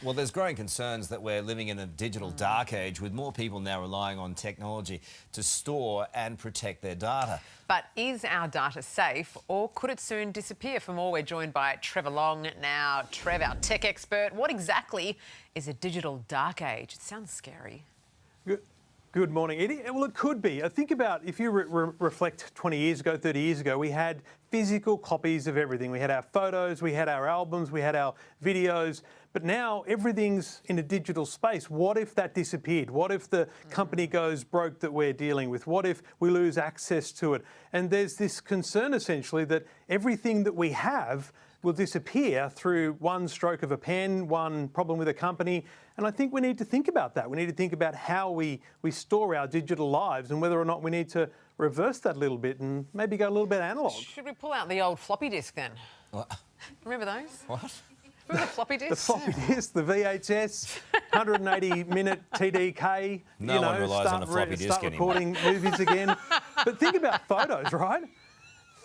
Well, there's growing concerns that we're living in a digital dark age with more people now relying on technology to store and protect their data. But is our data safe, or could it soon disappear? For more, we're joined by Trevor Long now. Trev, our tech expert, what exactly is a digital dark age? It sounds scary. Good morning, Eddie. Well, it could be. Think about if you reflect 20 years ago, 30 years ago, we had physical copies of everything. We had our photos, we had our albums, we had our videos, but now everything's in a digital space. What if that disappeared? What if the company goes broke that we're dealing with? What if we lose access to it? And there's this concern essentially that everything that we have will disappear through one stroke of a pen, one problem with a company. And I think we need to think about that. We need to think about how we store our digital lives and whether or not we need to reverse that a little bit and maybe go a little bit analogue. Should we pull out the old floppy disk then? What? Remember those? What? Remember the floppy disk? The floppy disk, the VHS, 180-minute TDK. No one relies on a floppy disk start recording movies again. But think about photos, right?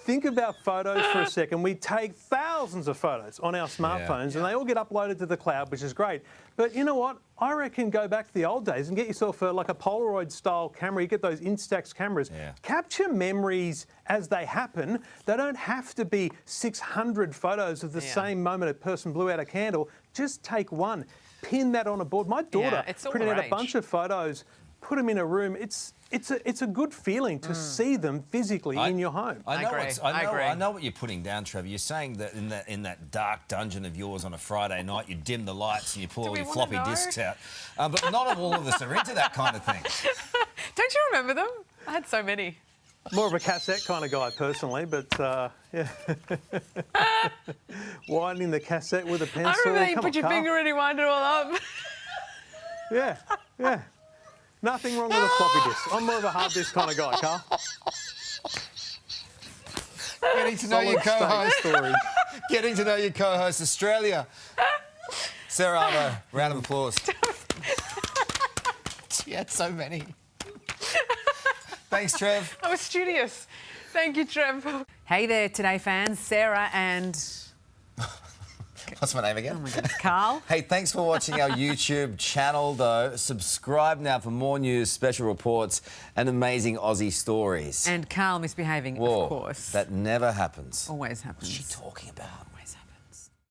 Think about photos for a second. We take thousands of photos on our smartphones and they all get uploaded to the cloud, which is great. But you know what? I reckon go back to the old days and get yourself like a Polaroid style camera. You get those Instax cameras. Capture memories as they happen. They don't have to be 600 photos of the same moment a person blew out a candle. Just take one. Pin that on a board. My daughter printed out a bunch of photos, put them in a room. It's a good feeling to see them physically in your home. I know what you're putting down, Trevor. You're saying that in that dark dungeon of yours on a Friday night, you dim the lights and you pull all your floppy disks out. But not all of us are into that kind of thing. Don't you remember them? I had so many. More of a cassette kind of guy personally, but yeah. Winding the cassette with a pencil. I remember you put your finger in and wind it all up. Yeah. Nothing wrong with a floppy disk. I'm more of a hard disk kind of guy, Carl. Getting to know your co-host. Getting to know your co-host, Australia. Sarah Arvo, round of applause. She had so many. Thanks, Trev. I was studious. Thank you, Trev. Hey there, Today fans. Sarah and... What's my name again? Oh my God, Carl. Hey, thanks for watching our YouTube channel, though. Subscribe now for more news, special reports, and amazing Aussie stories. And Carl misbehaving, Whoa, of course. That never happens. Always happens. What's she talking about?